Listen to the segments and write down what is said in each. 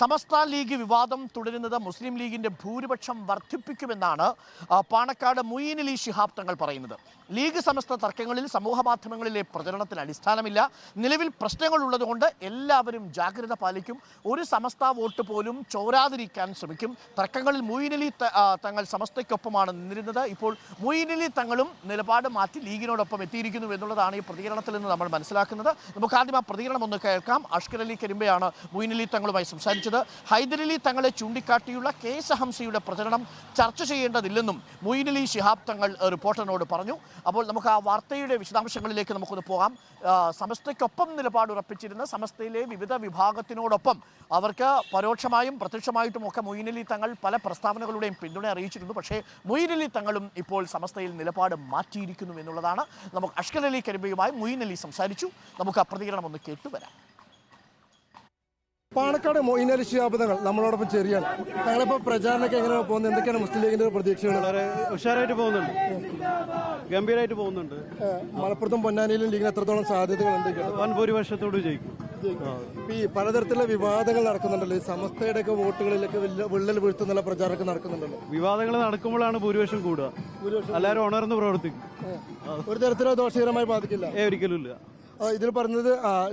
സമസ്ത league വിവാദം തുടരുന്നത് മുസ്ലിം ലീഗിന്റെ ഭൂരിപക്ഷം വർദ്ധിപ്പിക്കുമെന്നാണ് പാണക്കാട് മുഈൻ അലി ശിഹാബ് തങ്ങൾ പറയുന്നത്. ലീഗ് സമസ്ത തർക്കങ്ങളിൽ സമൂഹ മാധ്യമങ്ങളിലെ പ്രചരണത്തിന് അടിസ്ഥാനമില്ല. നിലവിൽ പ്രശ്നങ്ങൾ ഉള്ളതുകൊണ്ട് എല്ലാവരും ജാഗ്രത പാലിക്കും. ഒരു സമസ്ത വോട്ട് പോലും ചോരാതിരിക്കാൻ ശ്രമിക്കും. തർക്കങ്ങളിൽ മുഈൻ അലി തങ്ങൾ സമസ്തയ്ക്കൊപ്പമാണ് നിന്നിരുന്നത്. ഇപ്പോൾ മുഈൻ അലി തങ്ങളും നിലപാട് മാറ്റി ലീഗിനോടൊപ്പം എത്തിയിരിക്കുന്നു എന്നുള്ളതാണ് ഈ പ്രതികരണത്തിൽ നിന്ന് നമ്മൾ മനസ്സിലാക്കുന്നത്. നമുക്ക് ആദ്യം ആ പ്രതികരണം ഒന്ന് കേൾക്കാം. അഷ്കർ അലി കരിമ്പയാണ് മുഈൻ അലി തങ്ങളുമായി സംസാരിച്ചത്. ഹൈദരലി തങ്ങളെ ചൂണ്ടിക്കാട്ടിയുള്ള കേസ് ഹംസയുടെ പ്രചരണം ചർച്ച ചെയ്യേണ്ടതില്ലെന്നും മുഈൻ അലി ശിഹാബ് തങ്ങൾ റിപ്പോർട്ടറിനോട് പറഞ്ഞു. അപ്പോൾ നമുക്ക് ആ വാർത്തയുടെ വിശദാംശങ്ങളിലേക്ക് നമുക്കൊന്ന് പോകാം. സമസ്തയ്ക്കൊപ്പം നിലപാട് ഉറപ്പിച്ചിരുന്ന സമസ്തയിലെ വിവിധ വിഭാഗത്തിനോടൊപ്പം അവർക്ക് പരോക്ഷമായും പ്രത്യക്ഷമായിട്ടും ഒക്കെ മുഈൻ അലി തങ്ങൾ പല പ്രസ്താവനകളുടെയും പിന്തുണ അറിയിച്ചിരുന്നു. പക്ഷേ മുഈൻ അലി തങ്ങളും ഇപ്പോൾ സമസ്തയിൽ നിലപാട് മാറ്റിയിരിക്കുന്നു എന്നുള്ളതാണ്. നമുക്ക് അഷ്കർ അലി കരിമ്പയുമായി മുഈൻ അലി സംസാരിച്ചു. നമുക്ക് ആ പ്രതികരണം ഒന്ന് കേട്ടുവരാം. പാണക്കാട് മുഈൻ അലി ശിഹാബ് തങ്ങൾ നമ്മളോടൊപ്പം ചേരുകയാണ്. തങ്ങളിപ്പോൾ പ്രചാരണമൊക്കെ എങ്ങനെയാണ് പോകുന്നത്? എന്തൊക്കെയാണ് മുസ്ലിം ലീഗിന്റെ പ്രതീക്ഷകൾ? വളരെ ഉഷാറായിട്ട് പോകുന്നുണ്ട്, ഗംഭീരമായിട്ട് പോകുന്നുണ്ട്. മലപ്പുറത്തും പൊന്നാനിയിലും ലീഗിന് എത്രത്തോളം സാധ്യതകളുണ്ട്? വൻ ഭൂരിപക്ഷത്തോട് ജയിക്കും. ഈ പലതരത്തിലുള്ള വിവാദങ്ങൾ നടക്കുന്നുണ്ടല്ലോ, ഈ സമസ്തയുടെയൊക്കെ വോട്ടുകളിലേക്ക് വിള്ളൽ വീഴ്ത്തുന്നുള്ള പ്രചാരണമൊക്കെ നടക്കുന്നുണ്ടല്ലോ. വിവാദങ്ങൾ നടക്കുമ്പോഴാണ് ഭൂരിപക്ഷം കൂടുക. എല്ലാവരും ഉണർന്ന് പ്രവർത്തിക്കും. ഒരു തരത്തിലോ ദോഷകരമായി ബാധിക്കില്ല? ഒരിക്കലും ഇല്ല. ഇതിൽ പറഞ്ഞത്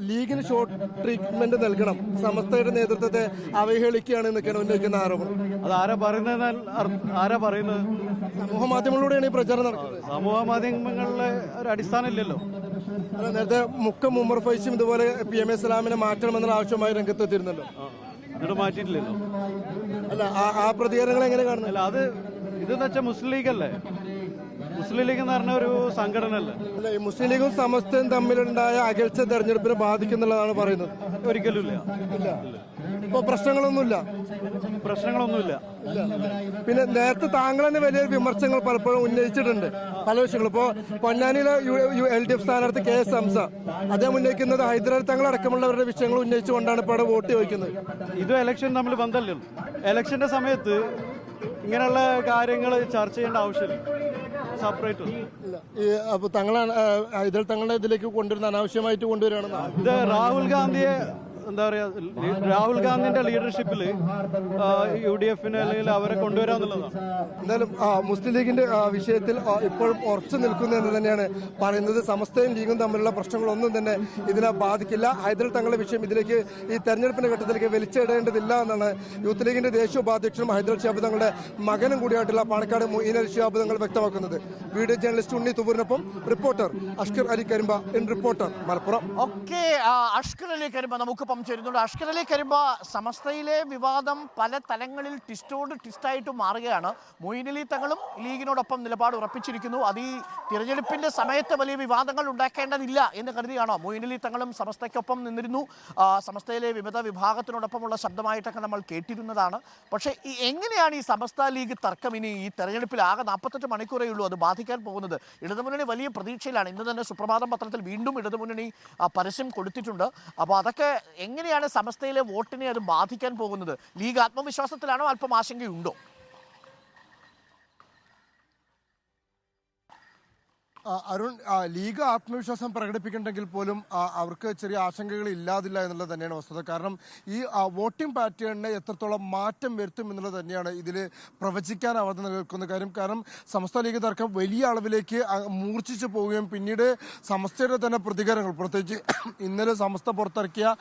ലീഗിന് ഷോർട്ട് ട്രീറ്റ്മെന്റ് നൽകണം, സമസ്തയുടെ നേതൃത്വത്തെ അവഹേളിക്കുകയാണ് എന്നൊക്കെയാണ് ഉന്നയിക്കുന്ന ആരോപണം. അത് ആരാ പറയുന്നത്? സമൂഹ മാധ്യമങ്ങളിലൂടെയാണ് ഈ പ്രചാരണം നടക്കുന്നത്. സമൂഹ മാധ്യമങ്ങളിലെ ഒരു അടിസ്ഥാനം ഇല്ലല്ലോ. നേരത്തെ മുക്കം ഉമർ ഫൈസും ഇതുപോലെ PMA സലാമിനെ മാറ്റണമെന്നുള്ള ആവശ്യമായി രംഗത്തെത്തിയിരുന്നല്ലോ. എന്നിട്ട് മാറ്റിയിട്ടില്ലല്ലോ. അല്ല, ആ പ്രതികരണങ്ങൾ എങ്ങനെ കാണുന്നു? അല്ല, അത് ഇതെന്ന് വെച്ചാൽ മുസ്ലിം ലീഗ് അല്ലേ? മുസ്ലിം ലീഗ് എന്ന് പറഞ്ഞ ഒരു സംഘടന അല്ലേ? അല്ല, ഈ മുസ്ലിം ലീഗും സമസ്തയും തമ്മിലുണ്ടായ അകൽച്ച തെരഞ്ഞെടുപ്പിനെ ബാധിക്കുന്നുള്ളതാണ് പറയുന്നത്. ഒരിക്കലും ഇല്ല. ഇപ്പൊ പ്രശ്നങ്ങളൊന്നുമില്ല. പിന്നെ നേരത്തെ താങ്കൾ തന്നെ വലിയ വിമർശനങ്ങൾ പലപ്പോഴും ഉന്നയിച്ചിട്ടുണ്ട് പല വിഷയങ്ങളും. ഇപ്പോ പൊന്നാനിയിലെ LDF സ്ഥാനാർത്ഥി KS ഹംസ അദ്ദേഹം ഉന്നയിക്കുന്നത് ഹൈദരാലി തങ്ങളടക്കമുള്ളവരുടെ വിഷയങ്ങൾ ഉന്നയിച്ചുകൊണ്ടാണ് ഇപ്പോൾ അവിടെ വോട്ട് ചോദിക്കുന്നത്. ഇത് ഇലക്ഷൻ തമ്മിൽ ബന്ധമല്ലോ. ഇലക്ഷന്റെ സമയത്ത് ഇങ്ങനെയുള്ള കാര്യങ്ങൾ ചർച്ച ചെയ്യേണ്ട ആവശ്യമില്ല. സെപ്പറേറ്റ് അപ്പൊ തങ്ങളാണ് ഹൈദരാലി തങ്ങളുടെ ഇതിലേക്ക് കൊണ്ടുവരുന്ന അനാവശ്യമായിട്ട് കൊണ്ടുവരികയാണ്. ഇത് രാഹുൽ ഗാന്ധിയെ എന്താ പറയാ, രാഹുൽ ഗാന്ധിന്റെ ലീഡർഷിപ്പിൽ UDF അല്ലെങ്കിൽ അവരെ കൊണ്ടുവരാന്നുള്ളതാണ്. എന്തായാലും മുസ്ലിം ലീഗിന്റെ വിഷയത്തിൽ ഇപ്പോഴും ഉറച്ചു നിൽക്കുന്നു എന്ന് തന്നെയാണ് പറയുന്നത്. സമസ്തയും ലീഗും തമ്മിലുള്ള പ്രശ്നങ്ങളൊന്നും തന്നെ ഇതിനെ ബാധിക്കില്ല. ഹൈദരാലി തങ്ങളുടെ വിഷയം ഇതിലേക്ക് ഈ തെരഞ്ഞെടുപ്പിന്റെ ഘട്ടത്തിലേക്ക് വലിച്ചിടേണ്ടതില്ല എന്നാണ് യൂത്ത് ലീഗിന്റെ ദേശീയ ഉപാധ്യക്ഷനും ഹൈദരാലി ശിഹാബ് തങ്ങളുടെ മകനും കൂടിയായിട്ടുള്ള പാണക്കാട് മുഈൻ അലി ശിഹാബ് തങ്ങൾ വ്യക്തമാക്കുന്നത്. വീഡിയോ ജേർണലിസ്റ്റ് ഉണ്ണി തുവൂരിനൊപ്പം റിപ്പോർട്ടർ അഷ്കർ അലി കരിമ്പ, റിപ്പോർട്ടർ മലപ്പുറം. അഷ്കർ അലി കരിമ്പ നമുക്ക് ചേരുന്നുണ്ട്. അഷ്കർ അലി കരിമ്പ, സമസ്തയിലെ വിവാദം പല തലങ്ങളിൽ ട്വിസ്റ്റായിട്ട് മാറുകയാണ്. മുഈൻ അലി തങ്ങളും ലീഗിനോടൊപ്പം നിലപാട് ഉറപ്പിച്ചിരിക്കുന്നു. അത് ഈ തിരഞ്ഞെടുപ്പിന്റെ സമയത്ത് വലിയ വിവാദങ്ങൾ ഉണ്ടാക്കേണ്ടതില്ല എന്ന് കരുതിയാണോ? മുഈൻ അലി തങ്ങളും സമസ്തയ്ക്കൊപ്പം നിന്നിരുന്നു. സമസ്തയിലെ വിവിധ വിഭാഗത്തിനോടൊപ്പമുള്ള ശബ്ദമായിട്ടൊക്കെ നമ്മൾ കേട്ടിരുന്നതാണ്. പക്ഷേ എങ്ങനെയാണ് ഈ സമസ്ത ലീഗ് തർക്കം ഇനി ഈ തെരഞ്ഞെടുപ്പിൽ ആകെ 48 മണിക്കൂറേ ഉള്ളൂ അത് ബാധിക്കാൻ പോകുന്നത്? ഇടതുമുന്നണി വലിയ പ്രതീക്ഷയിലാണ്. ഇന്ന് തന്നെ സുപ്രഭാതം പത്രത്തിൽ വീണ്ടും ഇടതുമുന്നണി പരസ്യം കൊടുത്തിട്ടുണ്ട്. അപ്പോൾ അതൊക്കെ എങ്ങനെയാണ് സമസ്തയിലെ വോട്ടിനെ അത് ബാധിക്കാൻ പോകുന്നത്? ലീഗ് ആത്മവിശ്വാസത്തിലാണോ? അല്പം ആശങ്കയുണ്ടോ? അരുൺ, ലീഗ് ആത്മവിശ്വാസം പ്രകടിപ്പിക്കുന്നുണ്ടെങ്കിൽ പോലും അവർക്ക് ചെറിയ ആശങ്കകൾ ഇല്ലാതില്ല എന്നുള്ളത് തന്നെയാണ് വസ്തുത. കാരണം ഈ വോട്ടിംഗ് പാറ്റേണിനെ എത്രത്തോളം മാറ്റം വരുത്തും എന്നുള്ളത് തന്നെയാണ് ഇതിൽ പ്രവചിക്കാനാവാതെ നിൽക്കുന്ന കാര്യം. കാരണം സമസ്ത ലീഗ് തർക്കം വലിയ അളവിലേക്ക് മൂർച്ഛിച്ചു പോവുകയും പിന്നീട് സമസ്തയുടെ തന്നെ പ്രതികരണങ്ങൾ, പ്രത്യേകിച്ച് ഇന്നലെ സമസ്ത പുറത്തിറക്കിയ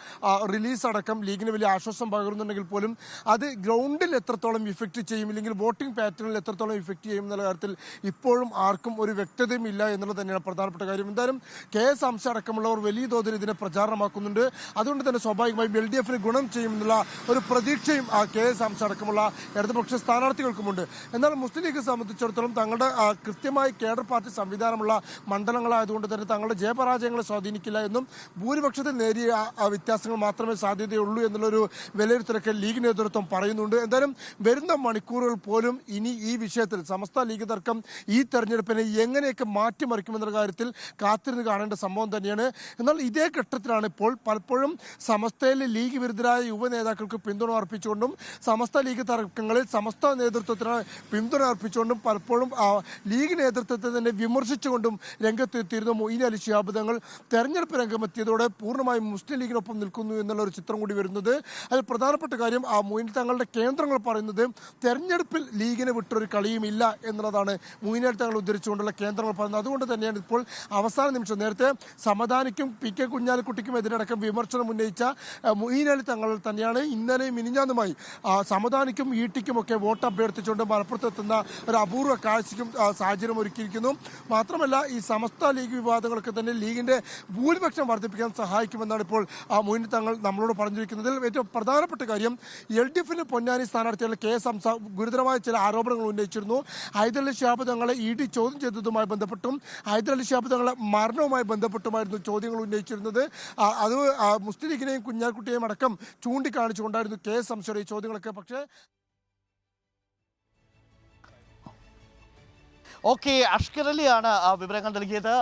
റിലീസ് അടക്കം ലീഗിന് വലിയ ആശ്വാസം പകരുന്നുണ്ടെങ്കിൽ പോലും അത് ഗ്രൗണ്ടിൽ എത്രത്തോളം ഇഫക്റ്റ് ചെയ്യും, ഇല്ലെങ്കിൽ വോട്ടിംഗ് പാറ്റേണിൽ എത്രത്തോളം ഇഫക്റ്റ് ചെയ്യും എന്നുള്ള കാര്യത്തിൽ ഇപ്പോഴും ആർക്കും ഒരു വ്യക്തതയും ഇല്ല എന്നുള്ളത് തന്നെയാണ് പ്രധാനപ്പെട്ട കാര്യം. എന്തായാലും KS ഹംസ അടക്കമുള്ളവർ വലിയ തോതിൽ ഇതിനെ പ്രചാരണമാക്കുന്നുണ്ട്. അതുകൊണ്ട് തന്നെ സ്വാഭാവികമായും LDFന് ഗുണം ചെയ്യുമെന്നുള്ള ഒരു പ്രതീക്ഷയും KS ഹംസ അടക്കമുള്ള ഇടതുപക്ഷ സ്ഥാനാർത്ഥികൾക്കുമുണ്ട്. എന്നാൽ മുസ്ലിം ലീഗ് സംബന്ധിച്ചിടത്തോളം തങ്ങളുടെ കൃത്യമായി കേഡർ പാർട്ടി സംവിധാനമുള്ള മണ്ഡലങ്ങളായതുകൊണ്ട് തന്നെ തങ്ങളുടെ ജയപരാജയങ്ങളെ സ്വാധീനിക്കില്ല എന്നും ഭൂരിപക്ഷത്തിൽ നേരിയ വ്യത്യാസങ്ങൾ മാത്രമേ സാധ്യതയുള്ളൂ എന്നുള്ളൊരു വിലയിരുത്തലൊക്കെ ലീഗ് നേതൃത്വം പറയുന്നുണ്ട്. എന്തായാലും വരുന്ന മണിക്കൂറുകൾ പോലും ഇനി ഈ വിഷയത്തിൽ സമസ്ത ലീഗ് തർക്കം ഈ തെരഞ്ഞെടുപ്പിനെ എങ്ങനെയൊക്കെ മാറ്റി മാറ്റിമറിക്കുമെന്ന കാര്യത്തിൽ കാത്തിരുന്ന് കാണേണ്ട സംഭവം തന്നെയാണ്. എന്നാൽ ഇതേ ഘട്ടത്തിലാണ് ഇപ്പോൾ പലപ്പോഴും സമസ്തയിലെ ലീഗ് വിരുദ്ധരായ യുവ നേതാക്കൾക്ക് പിന്തുണ അർപ്പിച്ചുകൊണ്ടും സമസ്ത ലീഗ് തർക്കങ്ങളിൽ സമസ്ത നേതൃത്വത്തിന് പിന്തുണ അർപ്പിച്ചുകൊണ്ടും പലപ്പോഴും ലീഗ് നേതൃത്വത്തെ തന്നെ വിമർശിച്ചുകൊണ്ടും രംഗത്തെത്തിയിരുന്ന മൊയ്ൻ അലി ശിഹാബ് തങ്ങൾ തെരഞ്ഞെടുപ്പ് രംഗമെത്തിയതോടെ പൂർണ്ണമായും മുസ്ലിം ലീഗിനൊപ്പം നിൽക്കുന്നു എന്നുള്ള ഒരു ചിത്രം കൂടി വരുന്നത്. അതിൽ പ്രധാനപ്പെട്ട കാര്യം മൊയ്ൻ തങ്ങളുടെ കേന്ദ്രങ്ങൾ പറയുന്നത് തെരഞ്ഞെടുപ്പിൽ ലീഗിനെ വിട്ടൊരു കളിയുമില്ല എന്നുള്ളതാണ് മൊയ്ൻ അലി തങ്ങൾ ഉദ്ധരിച്ചുകൊണ്ടുള്ള കേന്ദ്രങ്ങൾ പറയുന്നത്. അതുകൊണ്ട് തന്നെയാണ് ഇപ്പോൾ അവസാന നിമിഷം നേരത്തെ സമദാനിക്കും PK കുഞ്ഞാലിക്കുട്ടിക്കും എതിരടക്കം വിമർശനം ഉന്നയിച്ച മൊയ്ൻ അലി തങ്ങൾ തന്നെയാണ് ഇന്നലെയും മിനിഞ്ഞാന്നുമായി സമദാനിക്കും ഈട്ടിക്കും ഒക്കെ വോട്ട് അഭ്യർത്ഥിച്ചുകൊണ്ട് മലപ്പുറത്തെത്തുന്ന ഒരു അപൂർവ കാഴ്ചയ്ക്കും സാഹചര്യം ഒരുക്കിയിരിക്കുന്നു. മാത്രമല്ല ഈ സമസ്ത ലീഗ് വിവാദങ്ങളൊക്കെ തന്നെ ലീഗിന്റെ ഭൂരിപക്ഷം വർദ്ധിപ്പിക്കാൻ സഹായിക്കുമെന്നാണ് ഇപ്പോൾ മൊയ്ൻ തങ്ങൾ നമ്മളോട് പറഞ്ഞിരിക്കുന്നത്. ഏറ്റവും പ്രധാനപ്പെട്ട കാര്യം LDFിന് പൊന്നാനി സ്ഥാനാർത്ഥികളുടെ KS ഹംസ ഗുരുതരമായ ചില ആരോപണങ്ങൾ ഉന്നയിച്ചിരുന്നു. ഹൈദരലി ശിഹാബ് തങ്ങളെ ED ചോദ്യം ചെയ്തതുമായി ബന്ധപ്പെട്ടും ഹൈദരലി ശിഹാബ് തങ്ങളെ മരണവുമായി ബന്ധപ്പെട്ടുമായിരുന്നു ചോദ്യങ്ങൾ ഉന്നയിച്ചിരുന്നത്. അത് മുസ്ലിം ലീഗിനെയും കുഞ്ഞാലിക്കുട്ടിയെയും അടക്കം ചൂണ്ടിക്കാണിച്ചുകൊണ്ടായിരുന്നു KS ഹംസയുടെ ഈ ചോദ്യങ്ങളൊക്കെ. പക്ഷേ ഓക്കെ, അഷ്കർ അലിയാണ് വിവരങ്ങൾ നൽകിയത്.